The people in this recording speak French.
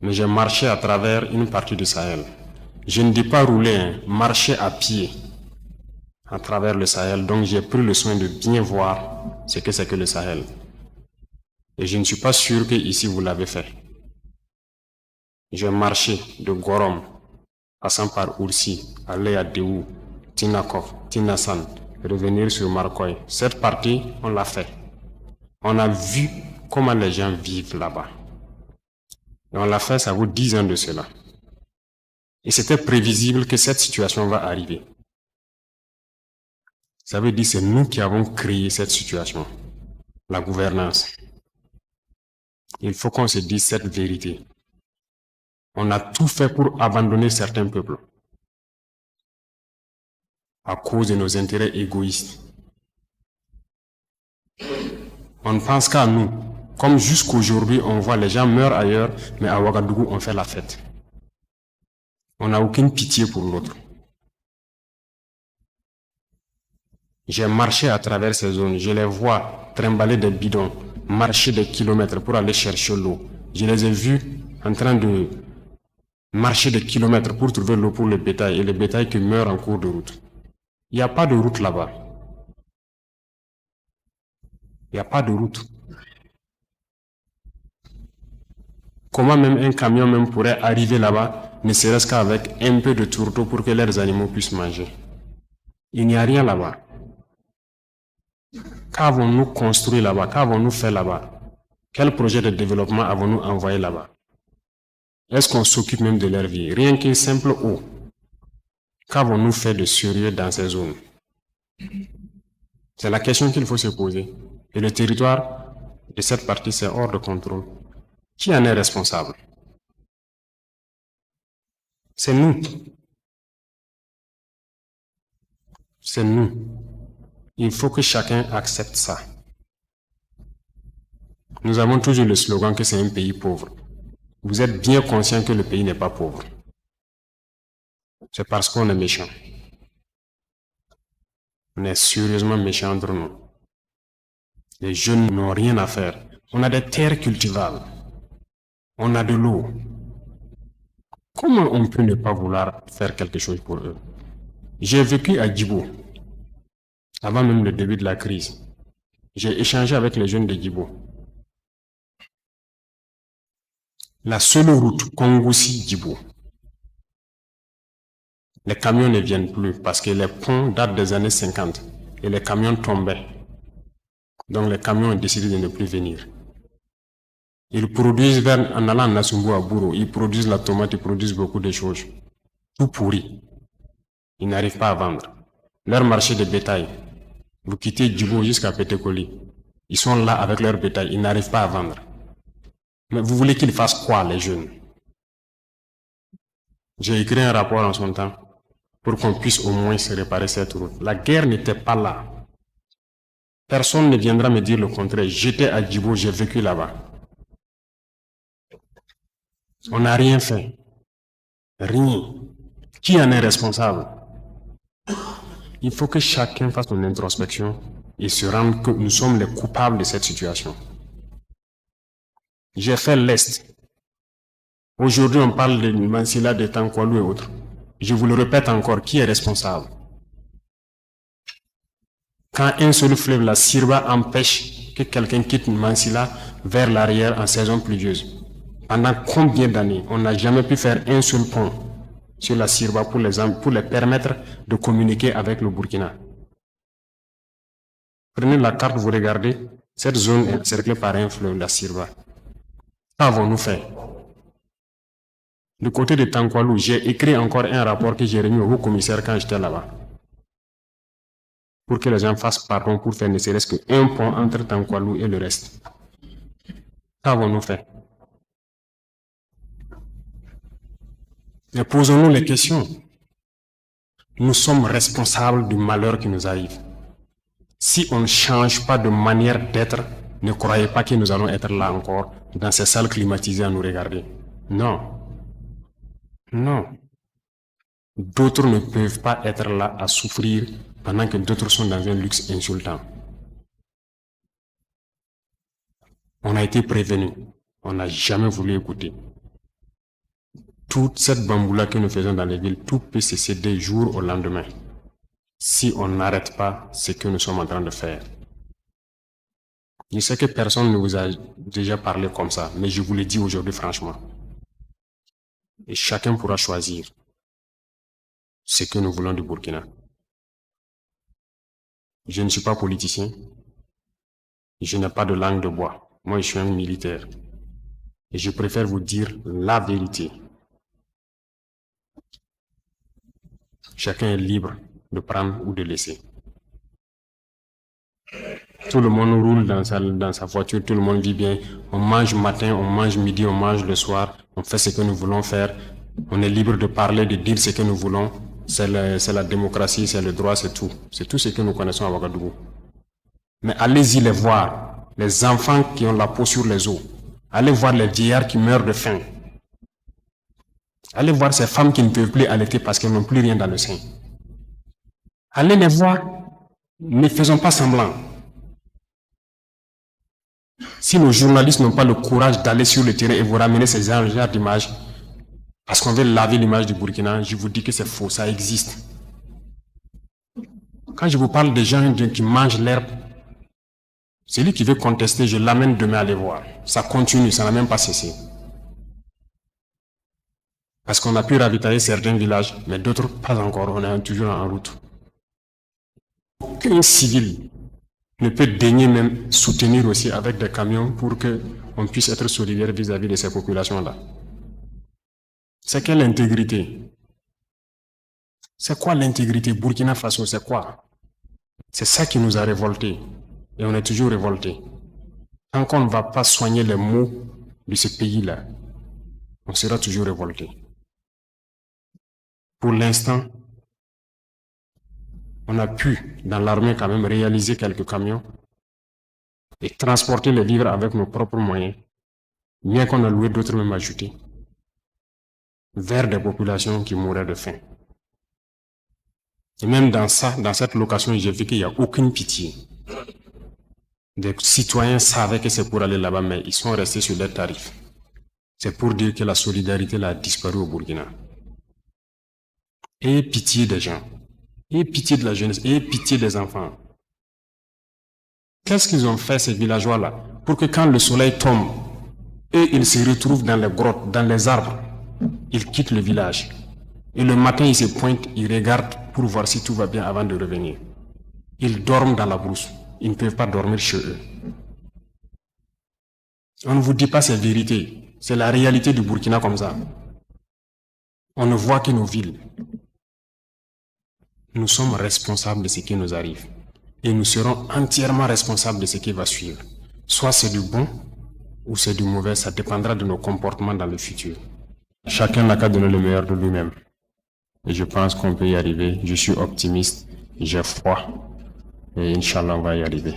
mais j'ai marché à travers une partie du Sahel. Je ne dis pas rouler, hein, marcher à pied à travers le Sahel. Donc j'ai pris le soin de bien voir ce que c'est que le Sahel. Et je ne suis pas sûr que ici vous l'avez fait. J'ai marché de Gorom, passant par Oursi, aller à Déou, Tinakov, Tinasan, revenir sur Marcoy. Cette partie, on l'a fait. On a vu comment les gens vivent là-bas. Et on l'a fait, ça vaut 10 ans de cela. Et c'était prévisible que cette situation va arriver. Ça veut dire que c'est nous qui avons créé cette situation, la gouvernance. Il faut qu'on se dise cette vérité. On a tout fait pour abandonner certains peuples à cause de nos intérêts égoïstes. On ne pense qu'à nous. Comme jusqu'aujourd'hui, on voit les gens meurent ailleurs, mais à Ouagadougou, on fait la fête. On n'a aucune pitié pour l'autre. J'ai marché à travers ces zones. Je les vois trimballer des bidons, marcher des kilomètres pour aller chercher l'eau. Je les ai vus en train de marcher des kilomètres pour trouver l'eau pour le bétail et le bétail qui meurt en cours de route. Il n'y a pas de route là-bas. Il n'y a pas de route. Comment même un camion même pourrait arriver là-bas, ne serait-ce qu'avec un peu de tourteau pour que leurs animaux puissent manger? Il n'y a rien là-bas. Qu'avons-nous construit là-bas? Qu'avons-nous fait là-bas? Quel projet de développement avons-nous envoyé là-bas? Est-ce qu'on s'occupe même de leur vie? Rien qu'une simple eau. Qu'avons-nous fait de sérieux dans ces zones? C'est la question qu'il faut se poser. Et le territoire de cette partie, c'est hors de contrôle. Qui en est responsable? C'est nous. C'est nous. Il faut que chacun accepte ça. Nous avons toujours le slogan que c'est un pays pauvre. Vous êtes bien conscient que le pays n'est pas pauvre. C'est parce qu'on est méchant. On est sérieusement méchant entre nous. Les jeunes n'ont rien à faire. On a des terres cultivables. On a de l'eau. Comment on peut ne pas vouloir faire quelque chose pour eux? J'ai vécu à Djibo, avant même le début de la crise. J'ai échangé avec les jeunes de Djibo. La seule route Kongoussi-Djibo, les camions ne viennent plus parce que les ponts datent des années 50 et les camions tombaient. Donc les camions ont décidé de ne plus venir. Ils produisent en allant à Nassumbu à Bouro, ils produisent la tomate, ils produisent beaucoup de choses. Tout pourri. Ils n'arrivent pas à vendre. Leur marché de bétail, vous quittez Djibo jusqu'à Pétékoli. Ils sont là avec leur bétail, ils n'arrivent pas à vendre. Mais vous voulez qu'ils fassent quoi, les jeunes? J'ai écrit un rapport en son temps pour qu'on puisse au moins se réparer cette route. La guerre n'était pas là. Personne ne viendra me dire le contraire. J'étais à Djibo, j'ai vécu là-bas. On n'a rien fait. Rien. Qui en est responsable? Il faut que chacun fasse son introspection et se rende que nous sommes les coupables de cette situation. J'ai fait l'Est. Aujourd'hui, on parle de Mansilla, de Tankwalou et autres. Je vous le répète encore, qui est responsable? Quand un seul fleuve, la Sirba, empêche que quelqu'un quitte Mansilla vers l'arrière en saison pluvieuse, pendant combien d'années on n'a jamais pu faire un seul pont sur la Sirba pour les permettre de communiquer avec le Burkina? Prenez la carte, vous regardez, cette zone est encerclée par un fleuve, la Sirba. Qu'avons-nous fait? Du côté de Tankwalou, j'ai écrit encore un rapport que j'ai remis au haut-commissaire quand j'étais là-bas, pour que les gens fassent pardon pour faire ne serait-ce qu'un pont entre Tankwalou et le reste. Qu'avons-nous fait? Mais posons-nous les questions. Nous sommes responsables du malheur qui nous arrive. Si on ne change pas de manière d'être, ne croyez pas que nous allons être là encore, dans ces salles climatisées à nous regarder. Non. Non. D'autres ne peuvent pas être là à souffrir pendant que d'autres sont dans un luxe insultant. On a été prévenus. On n'a jamais voulu écouter. toute cette bamboula que nous faisons dans les villes, tout peut cesser du jour au lendemain si on n'arrête pas ce que nous sommes en train de faire. Je sais que personne ne vous a déjà parlé comme ça, mais je vous le dis aujourd'hui franchement. Et chacun pourra choisir ce que nous voulons du Burkina. Je ne suis pas politicien. Je n'ai pas de langue de bois. Moi, je suis un militaire. Et je préfère vous dire la vérité. Chacun est libre de prendre ou de laisser. Tout le monde roule dans sa voiture, tout le monde vit bien. On mange matin, on mange midi, on mange le soir. On fait ce que nous voulons faire. On est libre de parler, de dire ce que nous voulons. C'est la démocratie, c'est le droit, c'est tout. C'est tout ce que nous connaissons à Ouagadougou. Mais allez-y les voir. Les enfants qui ont la peau sur les os. Allez voir les vieillards qui meurent de faim. Allez voir ces femmes qui ne peuvent plus allaiter parce qu'elles n'ont plus rien dans le sein. Allez les voir. Ne faisons pas semblant. Si nos journalistes n'ont pas le courage d'aller sur le terrain et vous ramener ces genres d'images, parce qu'on veut laver l'image du Burkina, je vous dis que c'est faux, ça existe. Quand je vous parle des gens qui mangent l'herbe, celui qui veut contester, je l'amène demain à les voir. Ça continue, ça n'a même pas cessé. Parce qu'on a pu ravitailler certains villages, mais d'autres pas encore, on est toujours en route. Aucun civil ne peut daigner même soutenir aussi avec des camions pour qu'on puisse être solidaire vis-à-vis de ces populations-là. C'est quelle intégrité? C'est quoi l'intégrité? Burkina Faso, c'est quoi? C'est ça qui nous a révoltés. Et on est toujours révoltés. Tant qu'on ne va pas soigner les maux de ce pays-là, on sera toujours révoltés. Pour l'instant, on a pu, dans l'armée quand même, réaliser quelques camions et transporter les vivres avec nos propres moyens, bien qu'on a loué d'autres même ajoutés, vers des populations qui mouraient de faim. Et même dans cette location, j'ai vu qu'il n'y a aucune pitié. Des citoyens savaient que c'est pour aller là-bas, mais ils sont restés sur leurs tarifs. C'est pour dire que la solidarité a disparu au Burkina. Et pitié des gens. Et pitié de la jeunesse, et pitié des enfants. Qu'est-ce qu'ils ont fait, ces villageois-là, pour que quand le soleil tombe, et ils se retrouvent dans les grottes, dans les arbres, ils quittent le village. Et le matin, ils se pointent, ils regardent pour voir si tout va bien avant de revenir. Ils dorment dans la brousse. Ils ne peuvent pas dormir chez eux. On ne vous dit pas ces vérités. C'est la réalité du Burkina comme ça. On ne voit que nos villes. Nous sommes responsables de ce qui nous arrive. Et nous serons entièrement responsables de ce qui va suivre. Soit c'est du bon, ou c'est du mauvais, ça dépendra de nos comportements dans le futur. Chacun n'a qu'à donner le meilleur de lui-même. Et je pense qu'on peut y arriver. Je suis optimiste, j'ai foi. Et Inch'Allah, on va y arriver.